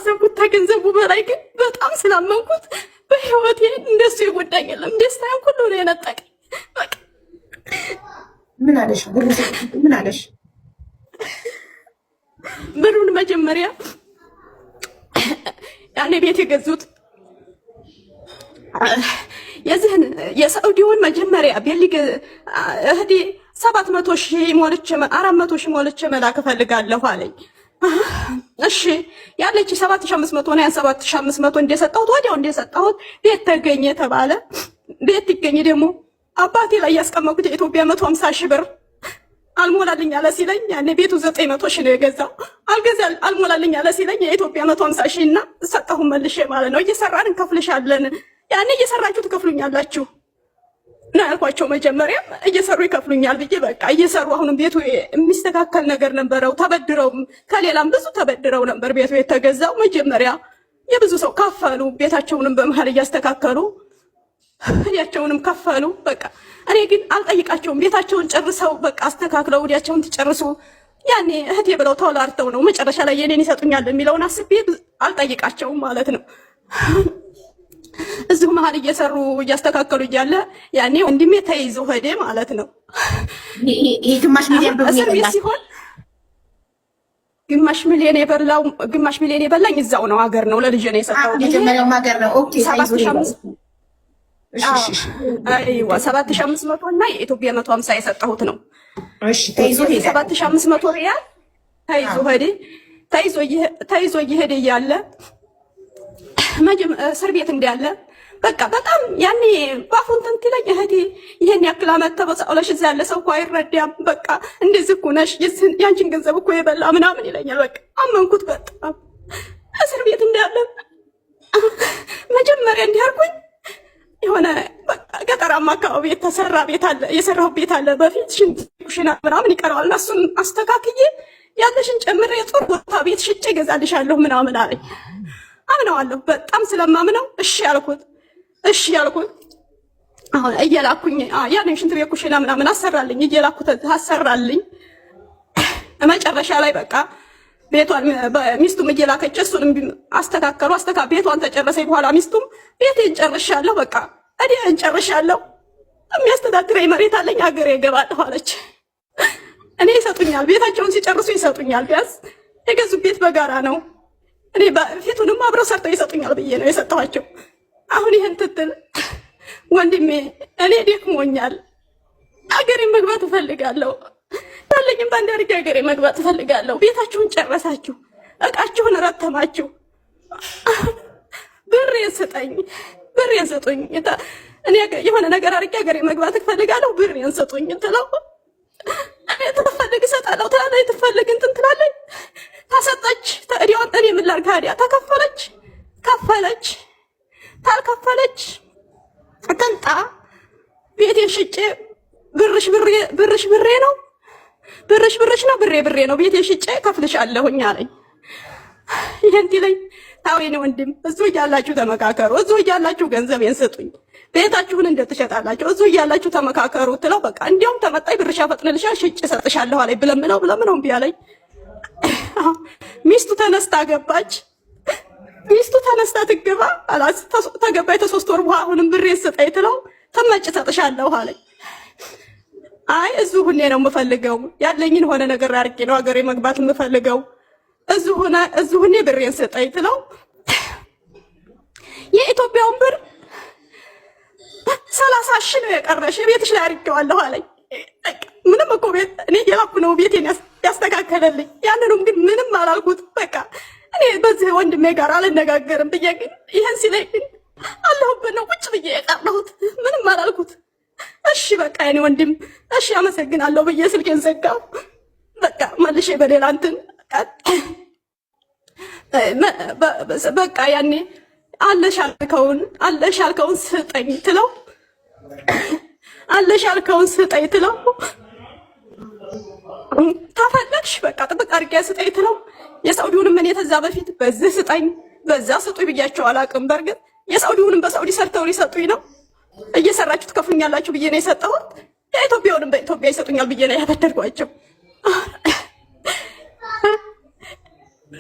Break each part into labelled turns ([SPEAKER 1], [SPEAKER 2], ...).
[SPEAKER 1] ካሰብኩት ከገንዘቡ በላይ ግን በጣም ስላመንኩት በህይወቴ እንደሱ የጎዳኝ የለም። ደስታዬን ሁሉ ነው የነጠቀኝ። በቃ
[SPEAKER 2] ምን አለሽ? ምን አለሽ?
[SPEAKER 1] ብሩን መጀመሪያ ያኔ ቤት የገዙት የዚህን የሳውዲውን መጀመሪያ ቤት እህቴ 700,000 ሞልቼ 400,000 ሞልቼ መላክ እፈልጋለሁ አለኝ። እሺ ያለች 7,500 ነው። ያን 7,500 እንደሰጠሁት ወዲያው እንደሰጠሁት ቤት ተገኘ ተባለ። ቤት ይገኝ ደግሞ አባቴ ላይ ያስቀመጥኩት የኢትዮጵያ 150,000 ብር አልሞላልኝ አለ ሲለኝ ያኔ ቤቱ 900,000 ነው የገዛው። አልሞላልኝ አለ ሲለኝ የኢትዮጵያ 150,000 እና ሰጠሁ መልሼ ማለት ነው። እየሰራን እንከፍልሻለን፣ ያኔ እየሰራችሁ ትከፍሉኛላችሁ ነው ያልኳቸው። መጀመሪያም እየሰሩ ይከፍሉኛል ብዬ በቃ እየሰሩ አሁንም ቤቱ የሚስተካከል ነገር ነበረው። ተበድረው ከሌላም ብዙ ተበድረው ነበር ቤቱ የተገዛው። መጀመሪያ የብዙ ሰው ከፈሉ፣ ቤታቸውንም በመሃል እያስተካከሉ ወዲያቸውንም ከፈሉ። በቃ እኔ ግን አልጠይቃቸውም። ቤታቸውን ጨርሰው በቃ አስተካክለው ወዲያቸውን ትጨርሱ ያኔ እህቴ ብለው ተወላርተው ነው መጨረሻ ላይ የኔን ይሰጡኛል የሚለውን አስቤ አልጠይቃቸውም ማለት ነው። እዚሁ መሀል እየሰሩ እያስተካከሉ እያለ ያኔ ወንድሜ ተይዞ ሄደ ማለት ነው።
[SPEAKER 2] ይሄ ግማሽ ሚሊዮን ብር
[SPEAKER 1] ሲሆን ግማሽ ሚሊዮን የበላኝ እዛው ነው፣ ሀገር ነው፣ ለልጄ ነው የሰጠው።
[SPEAKER 2] መጀመሪያው ሀገር ነው። ኦኬ
[SPEAKER 1] 7,500 እና የኢትዮጵያ 150 የሰጠሁት ነው።
[SPEAKER 2] እሺ ተይዞ ሄደ።
[SPEAKER 1] 7,500 ሪያል ተይዞ ሄደ። ተይዞ እየሄደ እያለ እስር ቤት እንዳለ በቃ በጣም ያኔ ባፉን ተንትለኝ እህቴ ይሄን ያክል አመት ተበጻውለሽ እዛ ያለ ሰው እኮ አይረዳም። በቃ እንደዚህ እኮ ነሽ፣ ያንቺን ገንዘብ እኮ የበላ ምናምን ይለኛል። በቃ አመንኩት በጣም እስር ቤት እንዳለ መጀመሪያ እንዲያርኩኝ የሆነ ገጠራማ አካባቢ የተሰራ ቤት አለ፣ የሰራው ቤት አለ። በፊት ሽንት ኩሽና ምናምን ይቀረዋል እና እሱን አስተካክዬ ያለሽን ጨምሬ ጥሩ ቦታ ቤት ሽጬ እገዛልሻለሁ ምናምን አለኝ። አምነዋለሁ በጣም ስለማምነው እሺ ያልኩት። አሁን እየላኩኝ ያለኝ ሽንት ቤት ኩሽና ምናምን አሰራልኝ፣ እየላኩት አሰራልኝ። መጨረሻ ላይ በቃ ቤቷን ሚስቱም እየላከች እሱንም አስተካከሉ። ቤቷን ተጨረሰኝ በኋላ ሚስቱም ቤቴን ጨርሻለሁ፣ በቃ እኔን ጨርሻለሁ፣ የሚያስተዳድረኝ መሬት አለኝ፣ ሀገሬ እገባለሁ አለች። እኔ ይሰጡኛል፣ ቤታቸውን ሲጨርሱ ይሰጡኛል። ቢያንስ የገዙት ቤት በጋራ ነው። እኔ ፊቱንም አብረው ሰርተው ይሰጡኛል ብዬ ነው የሰጠኋቸው። አሁን ይህን ትትል ወንድሜ እኔ ደክሞኛል፣ ሀገሬን መግባት እፈልጋለሁ፣ ያለኝም በአንድ አድርጌ ሀገሬ መግባት እፈልጋለሁ። ቤታችሁን ጨረሳችሁ፣ እቃችሁን ረተማችሁ፣ ብሬን ስጡኝ፣ እኔ የሆነ ነገር አድርጌ ሀገሬ መግባት እፈልጋለሁ፣ ብሬን ስጡኝ ትለው እኔ ትፈልግ እሰጣለሁ ትላለች፣ ትፈልግ እንትን ትላለች። ታሰጠች ተዲያውን እኔ ምን ላድርግ ታዲያ? ከፈለች ታልከፈለች ተንጣ ቤቴን ሽጬ ብርሽ ብሬ ነው፣ ብርሽ ነው፣ ብሬ ነው፣ ቤቴን ሽጬ ከፍልሻለሁኝ አለኝ። ይሄን ትለኝ ታውኔ ወንድም እዚሁ እያላችሁ ተመካከሩ፣ እዚሁ እያላችሁ ገንዘቤን ስጡኝ፣ ቤታችሁን እንደትሸጣላችሁ እዚሁ እያላችሁ ተመካከሩ ትለው በቃ እንዲያውም ተመጣይ ብርሽ አፈጥንልሻል ሽጬ እሰጥሻለሁ አለኝ። ብለምነው እምቢ አለኝ። ሚስቱ ተነስታ ገባች። ሚስቱ ተነስታ ትገባ አላስ ተገባይ ተ3 ወር በኋላ አሁንም ብሬን ስጠኝ ትለው ተመጭ እሰጥሻለሁ አለኝ። አይ እዚሁ ሁኔ ነው የምፈልገው፣ ያለኝን ሆነ ነገር አድርጌ ነው ሀገሬ መግባት የምፈልገው፣ እዚሁ ሁኔ ብሬን ስጠኝ ትለው የኢትዮጵያውን ብር 30,000 ነው የቀረሽ ቤትሽ ላይ አድርጌዋለሁ አለኝ። ምንም እኮ ቤት እኔ እየላኩ ነው ቤቴን ያስተካከለልኝ። ያንንም ግን ምንም አላልኩት። በቃ እኔ በዚህ ወንድሜ ጋር አልነጋገርም ብዬ ግን ይሄን ሲለኝ ግን አለሁበት ነው ቁጭ ብዬ የቀረሁት። ምንም አላልኩት። እሺ በቃ የኔ ወንድም እሺ አመሰግናለሁ ብዬ ስልኬን ዘጋው። በቃ መልሼ በሌላ እንትን በቃ ያኔ አለሽ ያልከውን ስጠኝ ትለው ታፈለግሽ በቃ ጥብቅ አድርጌ ስጠኝ ትለው የሳውዲውንም እኔ ተዛ በፊት በዚህ ስጠኝ በዛ ስጡኝ ብያቸው አላውቅም። በርግጥ የሳውዲውንም በሳውዲ ሰርተው ሊሰጡኝ ነው፣ እየሰራችሁ ትከፍሉኛላችሁ ብዬ ነው የሰጠሁት። የኢትዮጵያውንም በኢትዮጵያ ይሰጡኛል ብዬ ነው ያበደርኳቸው።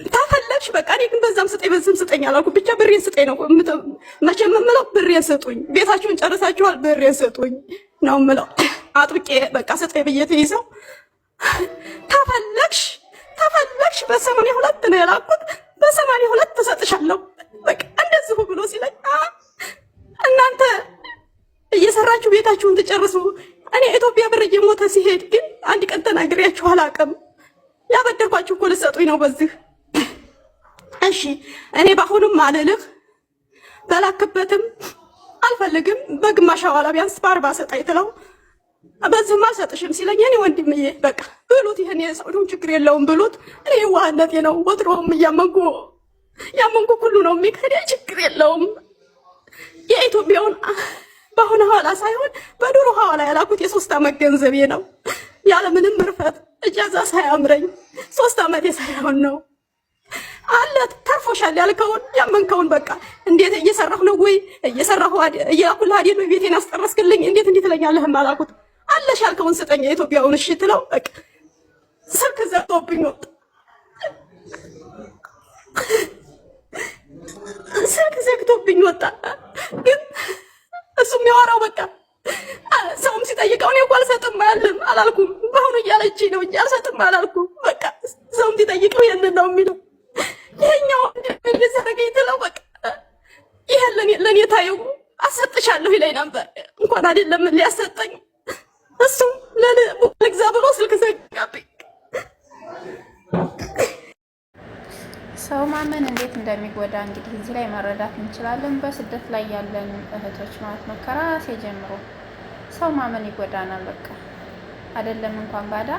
[SPEAKER 1] ታፈለግሽ በቃ እኔ ግን በዛም ስጠኝ በዚህም ስጠኝ አላልኩም። ብቻ ብሬን ስጠኝ ነው መቼም የምለው። ብሬን ስጡኝ፣ ቤታችሁን ጨርሳችኋል፣ ብሬን ስጡኝ ነው የምለው። አጥብቄ በቃ ስጠኝ ብዬ ተይዘው ተፈለግሽ በ82 ነው የላኩት። በ82 ተሰጥሻለሁ በቃ እንደዚሁ ብሎ ሲለኝ እናንተ እየሰራችሁ ቤታችሁን ትጨርሱ። እኔ ኢትዮጵያ ብር እየሞተ ሲሄድ ግን አንድ ቀን ተናግሬያችሁ አላውቅም። ያበደርኳችሁ እኮ ልትሰጡኝ ነው በዚህ። እሺ እኔ በአሁኑም አልልህ በላክበትም አልፈልግም። በግማሽ ሐዋላ ቢያንስ በ40 ሰጣኝ ትለው በዚህም አልሰጥሽም ሲለኝ እኔ ወንድምዬ በቃ ብሉት፣ ይሄን የሰውዱን ችግር የለውም ብሉት። እኔ ዋህነቴ ነው ወትሮም ያመንኩ ሁሉ ነው የሚከደ ችግር የለውም። የኢትዮጵያውን በአሁኑ ሐዋላ ሳይሆን በድሮ ሐዋላ ያላኩት የ3 ዓመት ገንዘቤ ነው። ያለ ምንም ምርፈት እጃዛ ሳያምረኝ 3 ዓመት ሳይሆን ነው አለ ተርፎሻል ያልከውን ያመንከውን በቃ እንዴት እየሰራሁ ነው ወይ እየሰራሁ እያኩል አይደል ወይ ቤቴን አስጠረስክልኝ እንዴት ትለኛለህ? አላልኩት አለሽ ያልከውን ስጠኝ የኢትዮጵያውን እሺ ትለው በቃ ስልክ ዘግቶብኝ ወጣ። ስልክ ዘግቶብኝ ወጣ። ግን እሱ የሚያወራው በቃ ሰውም ሲጠይቀው እኔ እኮ አልሰጥም አላልኩም። በአሁኑ እያለችኝ ነው እንጂ አልሰጥም አላልኩም። በቃ ሰውም ሲጠይቀው ይሄንን ነው የሚለው። ይሄኛው እንደዚህ ትለው በቃ ይሄ ለኔ ታየው አሰጥሻለሁ ይለኝ ነበር። እንኳን አይደለም ሊያሰጠኝ እሱ ለግዛ ብሎ ስልክ ዘጋብኝ።
[SPEAKER 3] ሰው ማመን እንዴት እንደሚጎዳ እንግዲህ እዚህ ላይ መረዳት እንችላለን። በስደት ላይ ያለን እህቶች ማለት ነው። ከራሴ ጀምሮ ሰው ማመን ይጎዳናል። በቃ አይደለም እንኳን ባዳ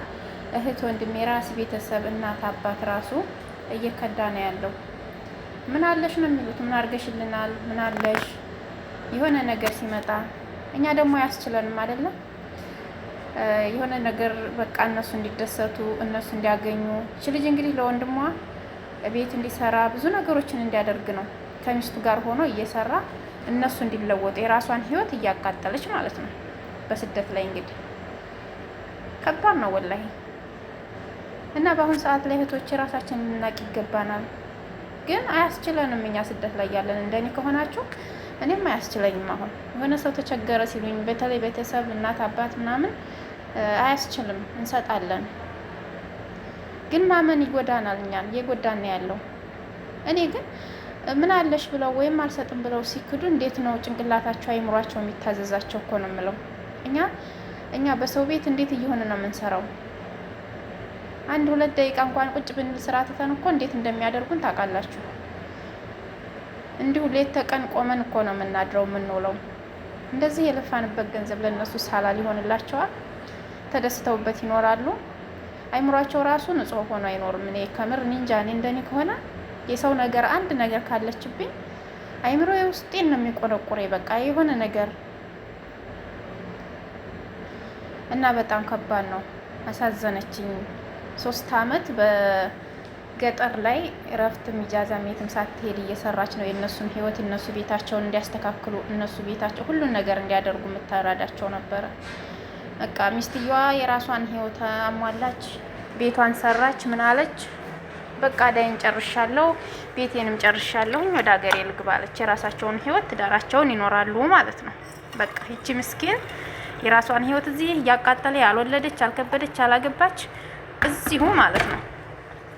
[SPEAKER 3] እህት፣ ወንድም፣ የራስ ቤተሰብ፣ እናት፣ አባት ራሱ እየከዳ ነው ያለው። ምን አለሽ ነው የሚሉት። ምን አድርገሽልናል፣ ምን አለሽ የሆነ ነገር ሲመጣ እኛ ደግሞ አያስችለንም አይደለም። የሆነ ነገር በቃ እነሱ እንዲደሰቱ እነሱ እንዲያገኙ እቺ ልጅ እንግዲህ ለወንድሟ ቤት እንዲሰራ ብዙ ነገሮችን እንዲያደርግ ነው ከሚስቱ ጋር ሆኖ እየሰራ እነሱ እንዲለወጡ የራሷን ህይወት እያቃጠለች ማለት ነው በስደት ላይ። እንግዲህ ከባድ ነው ወላሂ። እና በአሁን ሰዓት ላይ እህቶች ራሳችንን ልናቅ ይገባናል። ግን አያስችለንም። እኛ ስደት ላይ ያለን እንደኔ ከሆናችሁ እኔም አያስችለኝም። አሁን የሆነ ሰው ተቸገረ ሲሉኝ በተለይ ቤተሰብ እናት አባት ምናምን አያስችልም፣ እንሰጣለን። ግን ማመን ይጎዳናል፣ እኛን እየጎዳን ያለው። እኔ ግን ምን አለሽ ብለው ወይም አልሰጥም ብለው ሲክዱ እንዴት ነው ጭንቅላታቸው አይምሯቸው የሚታዘዛቸው እኮ ነው የምለው። እኛ በሰው ቤት እንዴት እየሆነ ነው የምንሰራው? 1-2 ደቂቃ እንኳን ቁጭ ብንል ስራ ትተን እኮ እንዴት እንደሚያደርጉን ታውቃላችሁ። እንዲሁ ሌት ተቀን ቆመን እኮ ነው የምናድረው የምንውለው። እንደዚህ የለፋንበት ገንዘብ ለነሱ ሳላል ይሆንላቸዋል። ተደስተውበት ይኖራሉ። አይምሯቸው ራሱ ንጹህ ሆኖ አይኖርም። እኔ ከምር እንጃ። እኔ እንደኔ ከሆነ የሰው ነገር አንድ ነገር ካለችብኝ አይምሮዬ ውስጤን ነው የሚቆረቁረኝ በቃ የሆነ ነገር እና በጣም ከባድ ነው። አሳዘነችኝ። 3 ዓመት በገጠር ላይ እረፍት ሚጃዛ ሜትም ሳትሄድ እየሰራች ነው የእነሱን ህይወት እነሱ ቤታቸውን እንዲያስተካክሉ እነሱ ቤታቸው ሁሉን ነገር እንዲያደርጉ የምታራዳቸው ነበረ። በቃ ሚስትየዋ የራሷን ህይወት አሟላች፣ ቤቷን ሰራች፣ ምን አለች በቃ ዳይን ጨርሻለሁ፣ ቤቴንም ጨርሻለሁ፣ ወደ ሀገሬ ልግባ አለች። የራሳቸውን ህይወት ትዳራቸውን ይኖራሉ ማለት ነው። በቃ ይቺ ምስኪን የራሷን ህይወት እዚህ እያቃጠለ ያልወለደች አልከበደች አላገባች እዚሁ ማለት ነው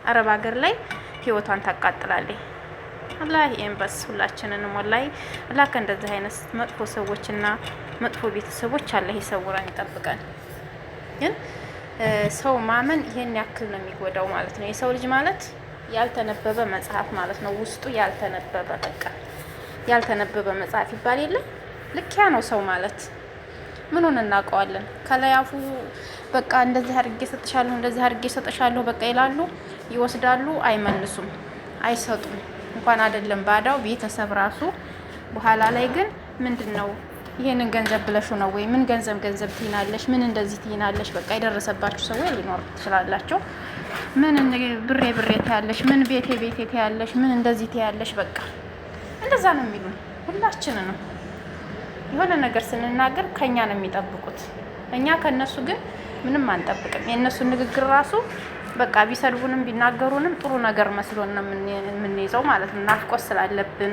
[SPEAKER 3] አረብ ሀገር ላይ ህይወቷን ታቃጥላለች። አላህ ይንበስ ሁላችንንም ወላሂ አላህ ከእንደዚህ አይነት መጥፎ ሰዎችና መጥፎ ቤተሰቦች አላህ ይሰውረን ይጠብቀን። ግን ሰው ማመን ይሄን ያክል ነው የሚጎዳው ማለት ነው። የሰው ልጅ ማለት ያልተነበበ መጽሐፍ ማለት ነው። ውስጡ ያልተነበበ በቃ ያልተነበበ መጽሐፍ ይባል የለም። ልክ ያ ነው ሰው ማለት። ምኑን እናውቀዋለን? ከላያፉ በቃ እንደዚህ አድርጌ ሰጥሻለሁ እንደዚህ አድርጌ ሰጥሻለሁ በቃ ይላሉ፣ ይወስዳሉ፣ አይመልሱም፣ አይሰጡም። እንኳን አይደለም ባዳው ቤተሰብ ራሱ በኋላ ላይ ግን ምንድነው ይሄንን ገንዘብ ብለሹ ነው ወይ ምን ገንዘብ ትይናለሽ፣ ምን እንደዚህ ትይናለሽ፣ በቃ የደረሰባችሁ ሰው ሊኖር ትችላላችሁ። ምን ብሬ ታያለሽ፣ ምን ቤቴ ታያለሽ፣ ምን እንደዚህ ታያለሽ፣ በቃ እንደዛ ነው የሚሉን ሁላችንንም። የሆነ ነገር ስንናገር ከኛ ነው የሚጠብቁት፣ እኛ ከነሱ ግን ምንም አንጠብቅም። የነሱ ንግግር ራሱ በቃ ቢሰድቡንም ቢናገሩንም ጥሩ ነገር መስሎን ነው የምንይዘው ማለት ነው። ናፍቆት ስላለብን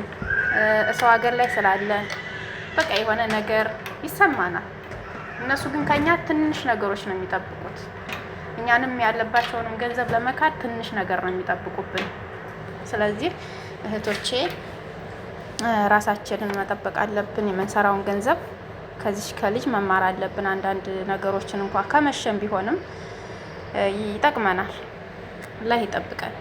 [SPEAKER 3] ሰው ሀገር ላይ ስላለን በቃ የሆነ ነገር ይሰማናል። እነሱ ግን ከኛ ትንሽ ነገሮች ነው የሚጠብቁት። እኛንም ያለባቸውንም ገንዘብ ለመካድ ትንሽ ነገር ነው የሚጠብቁብን። ስለዚህ እህቶቼ ራሳችንን መጠበቅ አለብን። የምንሰራውን ገንዘብ ከዚህ ከልጅ መማር አለብን። አንዳንድ ነገሮችን እንኳን ከመሸም ቢሆንም ይጠቅመናል። አላህ ይጠብቀን።